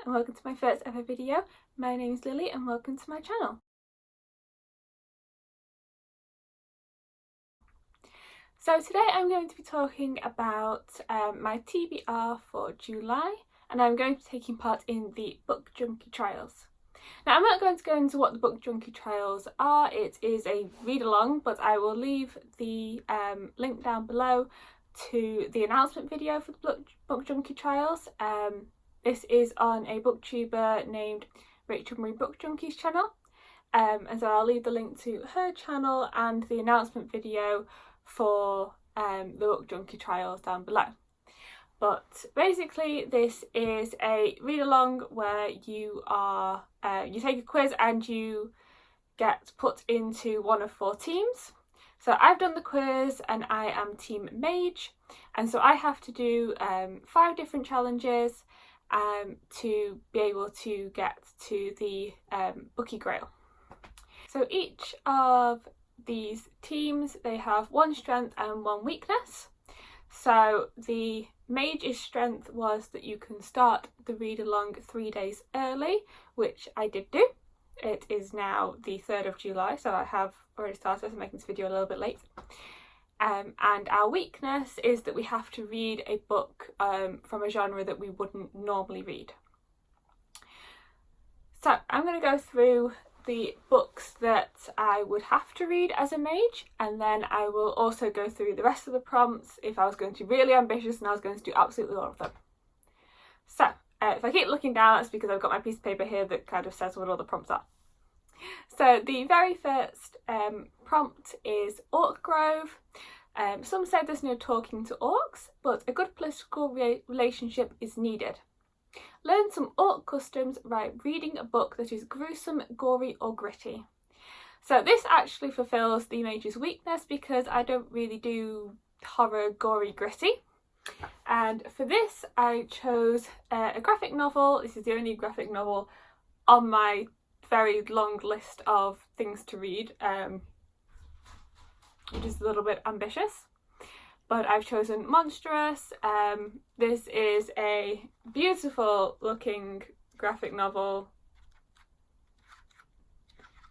and welcome to my first ever video. My name is Lily and welcome to my channel. So today I'm going to be talking about my TBR for July, and I'm going to be taking part in the Book Junkie Trials. Now, I'm not going to go into what the Book Junkie Trials are. It is a read-along, but I will leave the link down below to the announcement video for the Book Junkie Trials. This is on a booktuber named Rachel Marie Book Junkie's channel, and so I'll leave the link to her channel and the announcement video for the Book Junkie Trials down below. But basically this is a read-along where you take a quiz and you get put into one of 4 teams. So I've done the quiz and I am Team Mage, and so I have to do 5 different challenges to be able to get to the Bookie Grail. So each of these teams, they have 1 strength and 1 weakness. So the Mage's strength was that you can start the read-along 3 days early, which I did do. It is now the 3rd of July, so I have already started, so I'm making this video a little bit late. And our weakness is that we have to read a book from a genre that we wouldn't normally read. So I'm going to go through the books that I would have to read as a mage, and then I will also go through the rest of the prompts if I was going to be really ambitious and I was going to do absolutely all of them. So if I keep looking down, that's because I've got my piece of paper here that kind of says what all the prompts are. So the very first prompt is Orc Grove. Some said there's no talking to orcs, but a good political relationship is needed. Learn some orc customs by reading a book that is gruesome, gory or gritty. So this actually fulfills the mage's weakness because I don't really do horror, gory, gritty. And for this I chose a graphic novel. This is the only graphic novel on my very long list of things to read, which is a little bit ambitious. But I've chosen Monstrous. This is a beautiful looking graphic novel,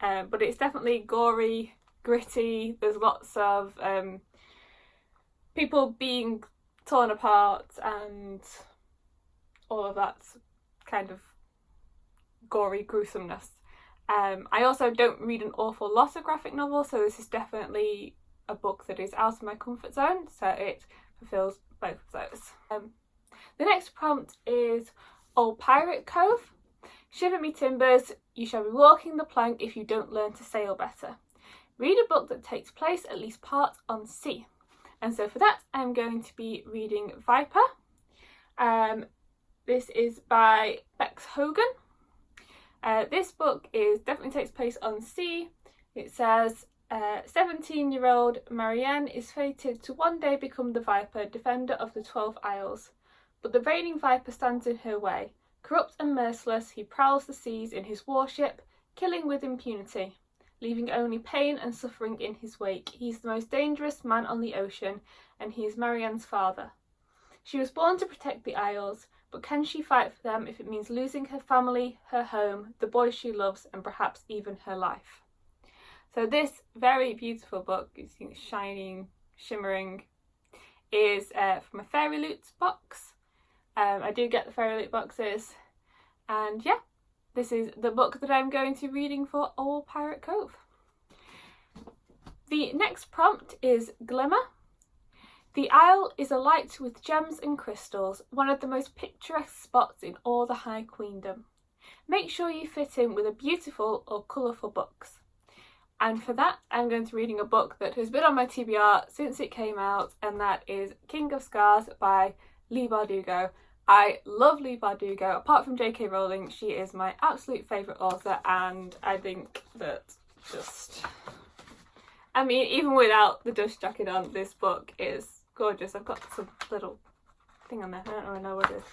but it's definitely gory, gritty. There's lots of people being torn apart and all of that kind of gory gruesomeness. I also don't read an awful lot of graphic novels, so this is definitely a book that is out of my comfort zone, so it fulfills both of those. The next prompt is Old Pirate Cove. Shiver me timbers, you shall be walking the plank if you don't learn to sail better. Read a book that takes place at least part on sea. And so for that I'm going to be reading Viper. This is by Bex Hogan. This book definitely takes place on sea. It says 17-year-old Marianne is fated to one day become the Viper, defender of the 12 Isles. But the reigning Viper stands in her way. Corrupt and merciless, he prowls the seas in his warship, killing with impunity, leaving only pain and suffering in his wake. He's the most dangerous man on the ocean, and he is Marianne's father. She was born to protect the Isles, but can she fight for them if it means losing her family, her home, the boys she loves, and perhaps even her life? So this very beautiful book, you see it's shining, shimmering, is from a Fairy Loot box. I do get the Fairy Loot boxes, and yeah, this is the book that I'm going to be reading for Old Pirate Cove. The next prompt is Glimmer. The Isle is alight with gems and crystals, one of the most picturesque spots in all the High Queendom. Make sure you fit in with a beautiful or colourful books. And for that, I'm going to be reading a book that has been on my TBR since it came out, and that is King of Scars by Leigh Bardugo. I love Leigh Bardugo. Apart from J.K. Rowling, she is my absolute favourite author, and I think that even without the dust jacket on, this book is gorgeous. I've got some little thing on there, I don't really know what it is.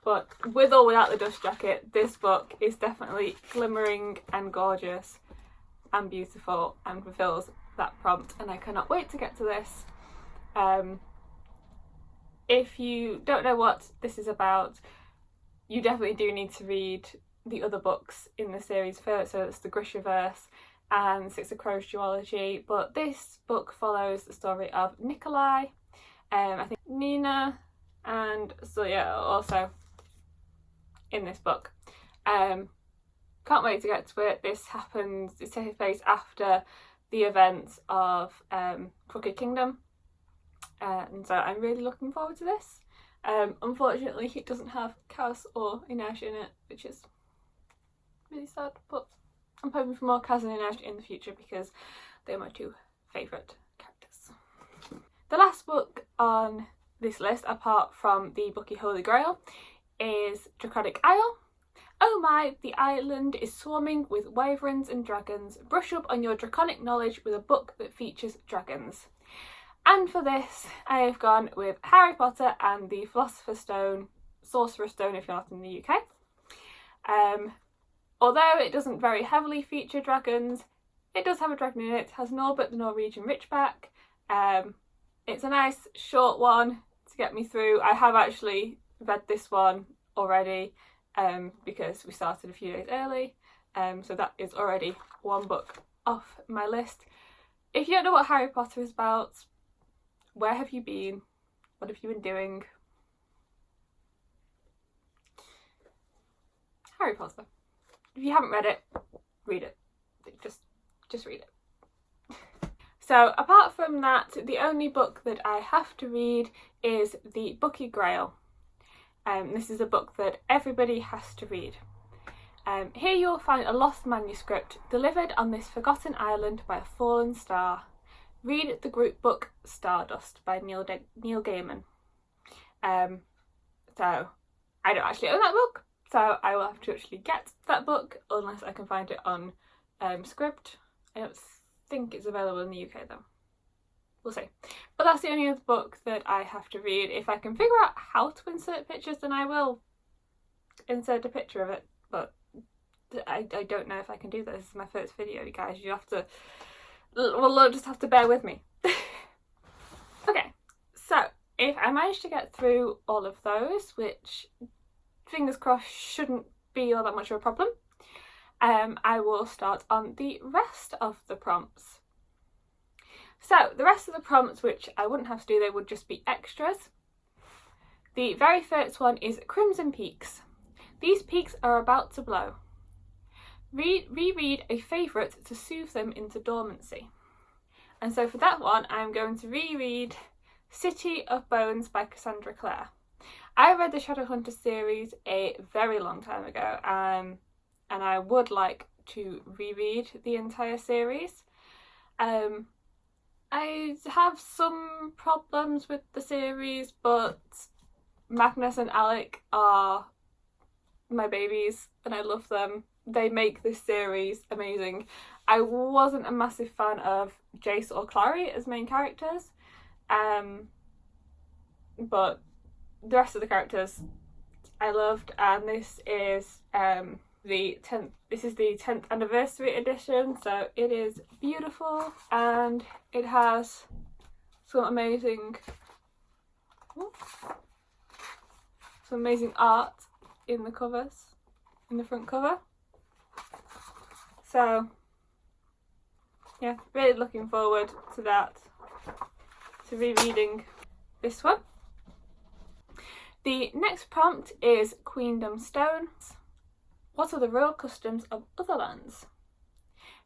But with or without the dust jacket, this book is definitely glimmering and gorgeous and beautiful and fulfills that prompt, and I cannot wait to get to this. If you don't know what this is about, you definitely do need to read the other books in the series first. So it's the Grishaverse and Six of Crows duology, but this book follows the story of Nikolai, I think Nina, and Zuya also in this book. Can't wait to get to it. It takes place after the events of Crooked Kingdom, and so I'm really looking forward to this. Unfortunately, it doesn't have Kaz or Inej in it, which is really sad, but I'm hoping for more Kaz and Inej in the future because they're my two favourite characters. The last book on this list, apart from the Bookie Holy Grail, is Draconic Isle. Oh my, the island is swarming with wyverns and dragons. Brush up on your draconic knowledge with a book that features dragons. And for this, I have gone with Harry Potter and the Philosopher's Stone, Sorcerer's Stone if you're not in the UK. Although it doesn't very heavily feature dragons, it does have a dragon in it. It has Norbert the Norwegian Ridgeback. It's a nice short one to get me through. I have actually read this one already because we started a few days early. So that is already one book off my list. If you don't know what Harry Potter is about, where have you been? What have you been doing? Harry Potter. If you haven't read it, read it. Just read it. So apart from that, the only book that I have to read is the Bookie Grail. This is a book that everybody has to read. Here you'll find a lost manuscript delivered on this forgotten island by a fallen star. Read the group book Stardust by Neil Gaiman. So I don't actually own that book, so I will have to actually get that book unless I can find it on Scribd. I don't think it's available in the UK though. We'll see. But that's the only other book that I have to read. If I can figure out how to insert pictures, then I will insert a picture of it. But I don't know if I can do that. This is my first video, you guys. You will just have to bear with me. Okay, so if I manage to get through all of those, which fingers crossed shouldn't be all that much of a problem, I will start on the rest of the prompts. So the rest of the prompts, which I wouldn't have to do, they would just be extras. The very first one is Crimson Peaks. These peaks are about to blow. Reread a favourite to soothe them into dormancy. And so for that one, I'm going to reread City of Bones by Cassandra Clare. I read the Shadowhunter series a very long time ago, and I would like to reread the entire series. I have some problems with the series, but Magnus and Alec are my babies and I love them. They make this series amazing. I wasn't a massive fan of Jace or Clary as main characters, but the rest of the characters I loved, and this is the 10th anniversary edition, so it is beautiful and it has some amazing art in the covers, in the front cover. So yeah, really looking forward to that, to rereading this one. The next prompt is Queendom Stones. What are the royal customs of other lands?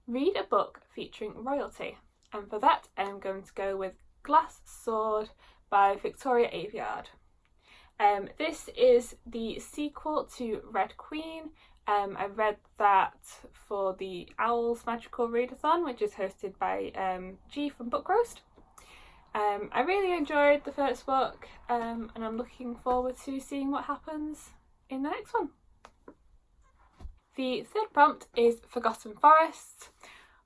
Read a book featuring royalty, and for that I'm going to go with Glass Sword by Victoria Aveyard. This is the sequel to Red Queen. I read that for the Owls Magical Readathon, which is hosted by G from Book Roast. I really enjoyed the first book, and I'm looking forward to seeing what happens in the next one. The third prompt is Forgotten Forests.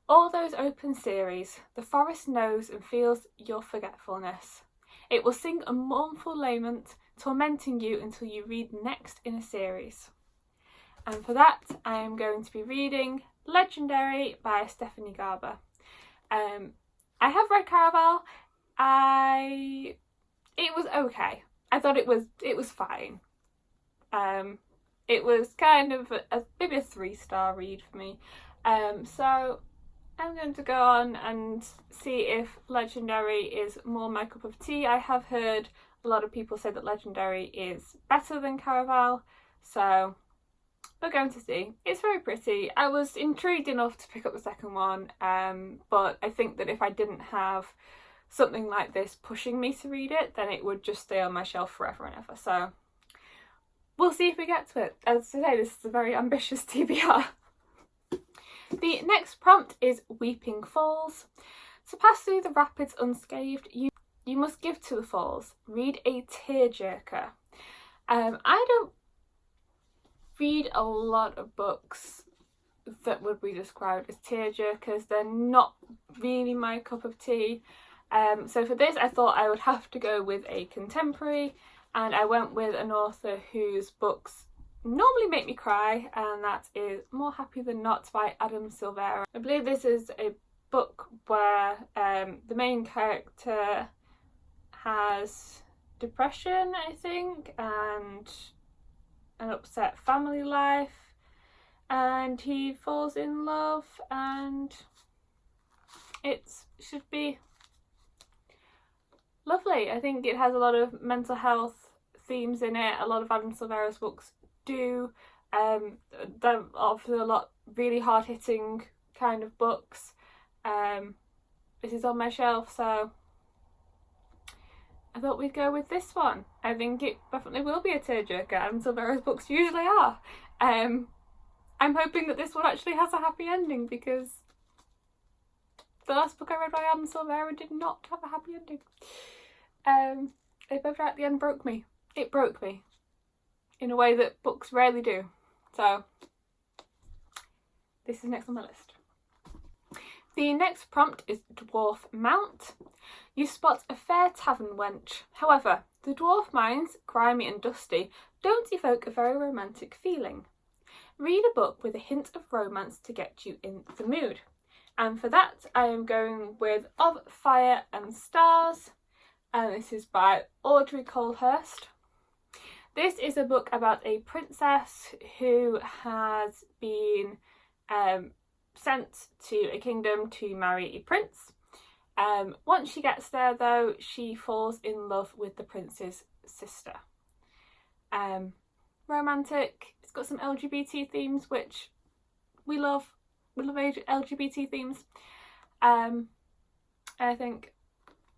All those open series, the forest knows and feels your forgetfulness. It will sing a mournful lament, tormenting you until you read next in a series. And for that, I am going to be reading Legendary by Stephanie Garber. I have read Caraval. It was okay. I thought it was fine. it was kind of maybe a 3-star read for me. So I'm going to go on and see if Legendary is more my cup of tea. I have heard a lot of people say that Legendary is better than Caraval, so we're going to see. It's very pretty. I was intrigued enough to pick up the second one, but I think that if I didn't have something like this pushing me to read it, then it would just stay on my shelf forever and ever. So we'll see if we get to it. As I say, this is a very ambitious TBR. The next prompt is Weeping Falls. To pass through the rapids unscathed, you must give to the falls. Read a tearjerker. I don't read a lot of books that would be described as tearjerkers. They're not really my cup of tea. So for this I thought I would have to go with a contemporary, and I went with an author whose books normally make me cry, and that is More Happy Than Not by Adam Silvera. I believe this is a book where the main character has depression, I think, and an upset family life, and he falls in love, and it should be lovely. I think it has a lot of mental health themes in it. A lot of Adam Silvera's books do. They're often a lot really hard-hitting kind of books. This is on my shelf, so I thought we'd go with this one. I think it definitely will be a tearjerker. Adam Silvera's books usually are. I'm hoping that this one actually has a happy ending, because the last book I read by Adam Silvera did not have a happy ending. They both at the end broke me. It broke me in a way that books rarely do. So this is next on my list. The next prompt is Dwarf Mount. You spot a fair tavern wench. However, the dwarf minds, grimy and dusty, don't evoke a very romantic feeling. Read a book with a hint of romance to get you in the mood. And for that, I am going with Of Fire and Stars, and this is by Audrey Colehurst. This is a book about a princess who has been sent to a kingdom to marry a prince. Once she gets there, though, she falls in love with the prince's sister. Romantic. It's got some LGBT themes, which we love. We love LGBT themes. I think,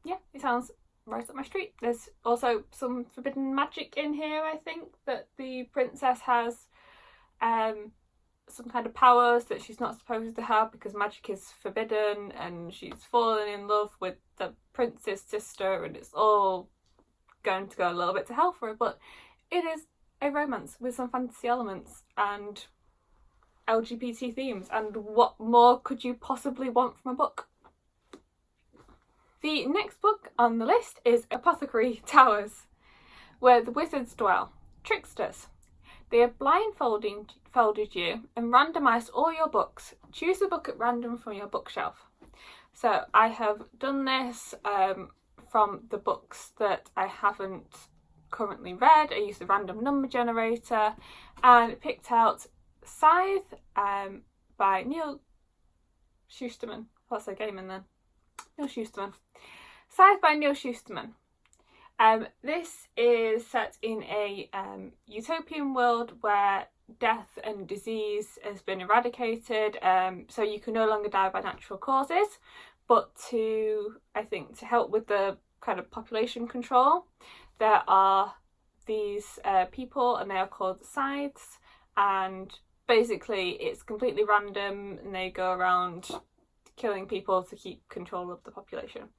yeah, it sounds right up my street. There's also some forbidden magic in here, I think, that the princess has some kind of powers that she's not supposed to have because magic is forbidden, and she's fallen in love with the prince's sister, and it's all going to go a little bit to hell for her, but it is a romance with some fantasy elements and LGBT themes, and what more could you possibly want from a book? The next book on the list is Apothecary Towers, where the wizards dwell, tricksters. They have blindfolded you and randomised all your books. Choose a book at random from your bookshelf. So I have done this from the books that I haven't currently read. I used the random number generator and picked out Scythe by Neil Schusterman. What's a game in then? Neil Schusterman. Scythe by Neil Schusterman. This is set in a utopian world where death and disease has been eradicated, so you can no longer die by natural causes, but to help with the kind of population control, there are these people, and they are called scythes, and basically it's completely random, and they go around killing people to keep control of the population.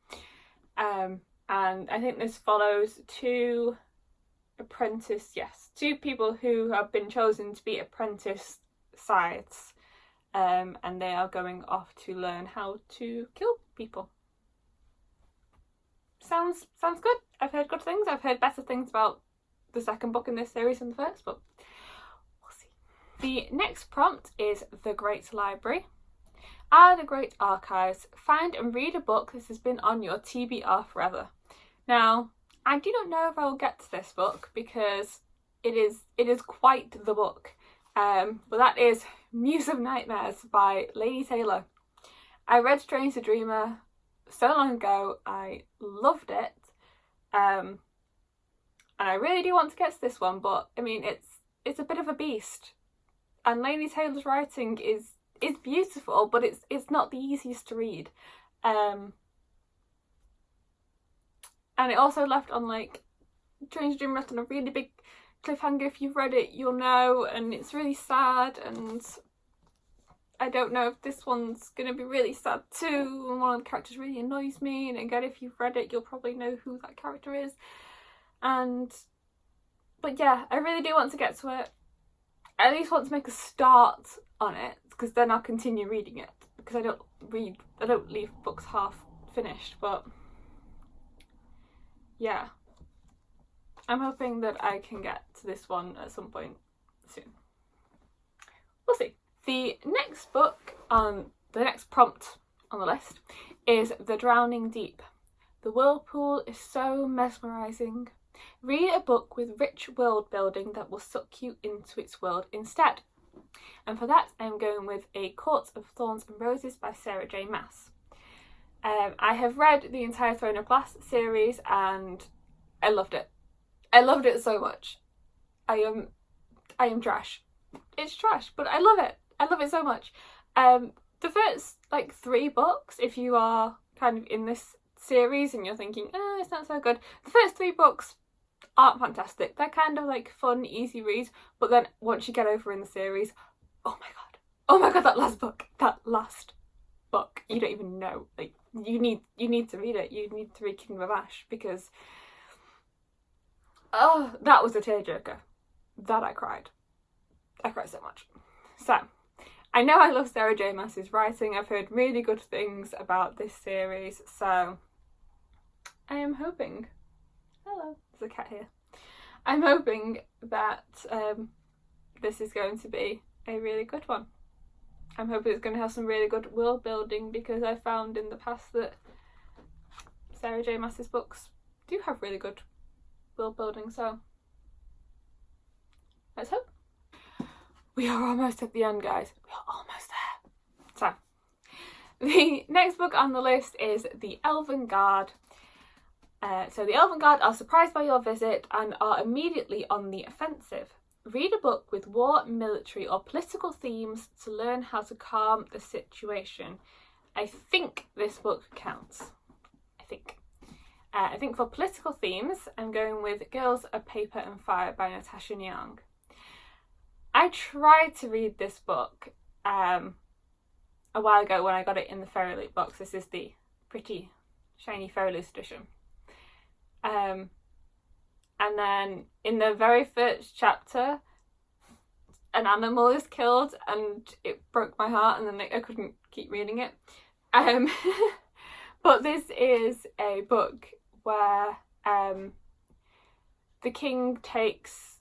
And I think this follows two people who have been chosen to be apprentice scythes, and they are going off to learn how to kill people. Sounds good. I've heard good things. I've heard better things about the second book in this series than the first, but we'll see. The next prompt is The Great Library. The Great Archives. Find and read a book that has been on your TBR forever. Now, I do not know if I will get to this book because it is quite the book. But that is Muse of Nightmares by Lady Taylor. I read Strange the Dreamer so long ago. I loved it. And I really do want to get to this one, but I mean it's a bit of a beast. And Lady Taylor's writing is beautiful, but it's not the easiest to read. And it also left on like Strange the Dreamer left on a really big cliffhanger. If you've read it, you'll know, and it's really sad, and I don't know if this one's gonna be really sad too, and one of the characters really annoys me, and again, if you've read it, you'll probably know who that character is. But yeah, I really do want to get to it. I at least want to make a start on it, because then I'll continue reading it, because I don't leave books half finished. But yeah, I'm hoping that I can get to this one at some point soon. We'll see. The next prompt on the list is The Drowning Deep. The whirlpool is so mesmerising. Read a book with rich world building that will suck you into its world instead. And for that, I'm going with A Court of Thorns and Roses by Sarah J. Maas. I have read the entire Throne of Glass series and I loved it. I loved it so much. I am trash. It's trash, but I love it. I love it so much. The first like 3 books, if you are kind of in this series and you're thinking, oh, it's not so good, the first 3 books aren't fantastic. They're kind of like fun, easy reads, but then once you get over in the series, oh my god, that last book, you don't even know. Like you need to read it. You need to read Kingdom of Ash, because oh, that was a tearjerker. That I cried so much. So I know I love Sarah J. Maas's writing. I've heard really good things about this series, so I am hoping, hello, there's a cat here. I'm hoping that this is going to be a really good one. I'm hoping it's going to have some really good world building, because I found in the past that Sarah J. Maas's books do have really good world building, so let's hope. We are almost at the end, guys. We are almost there. So, the next book on the list is The Elven Guard. So the Elven Guard are surprised by your visit and are immediately on the offensive. Read a book with war, military or political themes to learn how to calm the situation. I think this book counts. I think for political themes, I'm going with Girls of Paper and Fire by Natasha Nyong. I tried to read this book a while ago when I got it in the Fairy Loot box. This is the pretty shiny Fairy Loot edition. And then in the very first chapter, an animal is killed and it broke my heart, and then I couldn't keep reading it. But this is a book where the king takes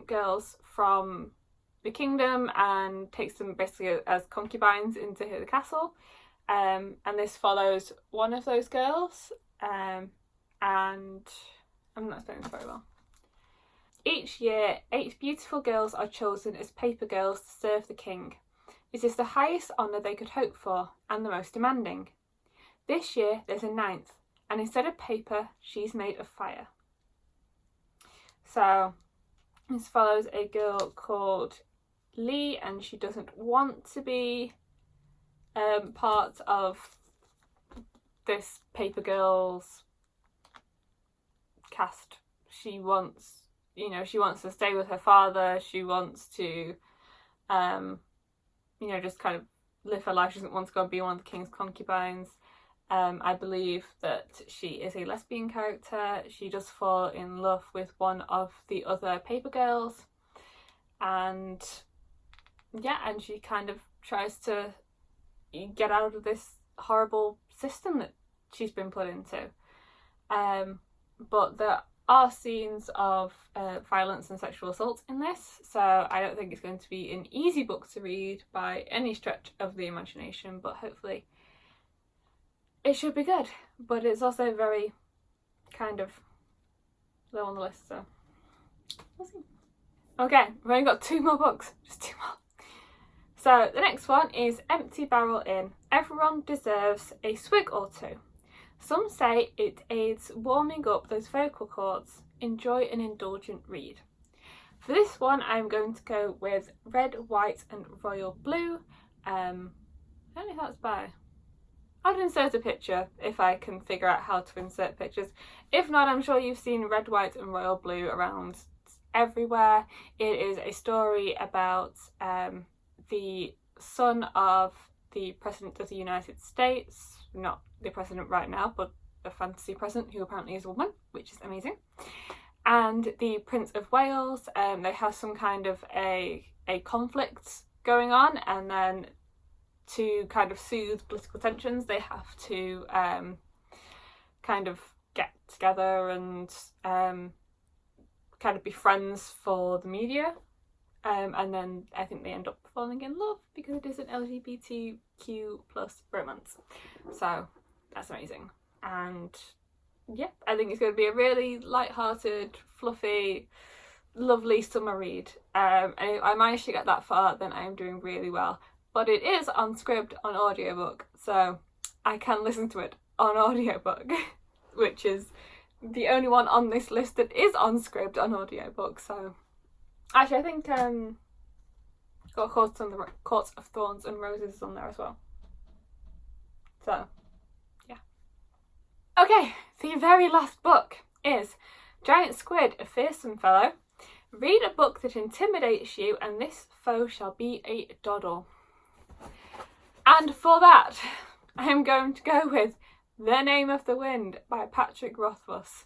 girls from the kingdom and takes them basically as concubines into the castle, and this follows one of those girls, and I'm not explaining this very well. Each year, 8 beautiful girls are chosen as paper girls to serve the king. It is the highest honour they could hope for, and the most demanding. This year there's a 9th, and instead of paper, she's made of fire. So this follows a girl called Lee, and she doesn't want to be part of this paper girls cast. She wants to stay with her father. She wants to just kind of live her life. She doesn't want to go and be one of the king's concubines. I believe that she is a lesbian character. She does fall in love with one of the other paper girls, and she kind of tries to get out of this horrible system that she's been put into. But there are scenes of violence and sexual assault in this, so I don't think it's going to be an easy book to read by any stretch of the imagination, but hopefully it should be good. But it's also very kind of low on the list, so we'll see. Okay, we've only got 2 more books, just 2 more. So the next one is Empty Barrel Inn. Everyone deserves a swig or two. Some say it aids warming up those vocal cords. Enjoy an indulgent read. For this one, I'm going to go with Red, White and Royal Blue. I don't know if that's by... I'll insert a picture if I can figure out how to insert pictures. If not, I'm sure you've seen Red, White and Royal Blue around everywhere. It is a story about the son of the President of the United States, not the president right now, but a fantasy president who apparently is a woman, which is amazing. And the Prince of Wales, they have some kind of a conflict going on, and then to kind of soothe political tensions, they have to kind of get together and kind of be friends for the media. And then I think they end up falling in love because it is an LGBTQ plus romance. So that's amazing. And yeah, I think it's going to be a really light-hearted, fluffy, lovely summer read. And if I managed to get that far, then I am doing really well. But it is on Scribd on audiobook, so I can listen to it on audiobook, which is the only one on this list that is on Scribd on audiobook. So actually, I think got Courts of Thorns and Roses on there as well. So yeah. Okay, the very last book is Giant Squid, a Fearsome Fellow. Read a book that intimidates you, and this foe shall be a doddle. And for that, I'm going to go with The Name of the Wind by Patrick Rothfuss.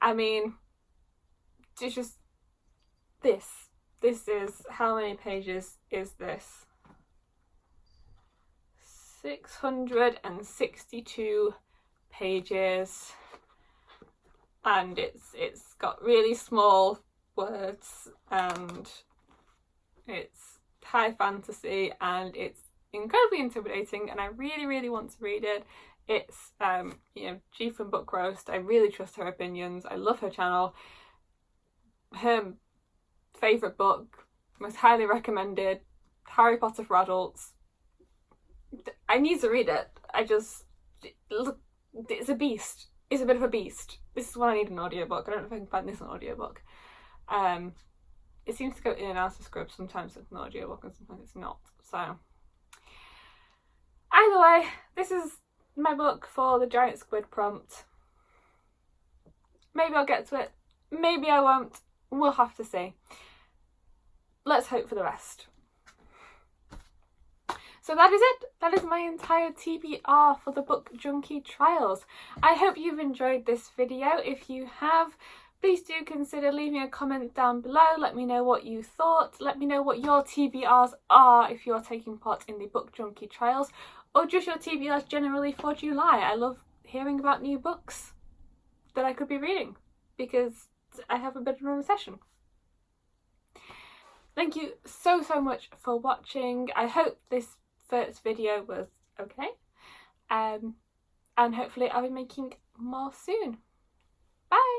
I mean, it's just this. This is, how many pages is this? 662 pages. And it's got really small words, and it's high fantasy, and it's incredibly intimidating, and I really want to read it. It's G from Book Roast. I really trust her opinions. I love her channel. Her favourite book, most highly recommended, Harry Potter for adults. I need to read it. Look, it's a beast. It's a bit of a beast. This is why I need an audiobook. I don't know if I can find this on audiobook. It seems to go in and out of Scribd. Sometimes it's an audiobook and sometimes it's not. So either way, this is my book for the Giant Squid prompt. Maybe I'll get to it. Maybe I won't. We'll have to see. Let's hope for the best. So that is it. That is my entire TBR for the Book Junkie Trials. I hope you've enjoyed this video. If you have, please do consider leaving a comment down below. Let me know what you thought. Let me know what your TBRs are if you're taking part in the Book Junkie Trials, or just your TBRs generally for July. I love hearing about new books that I could be reading because I have a bit of a session. Thank you so much for watching. I hope this first video was okay, and hopefully I'll be making more soon. Bye!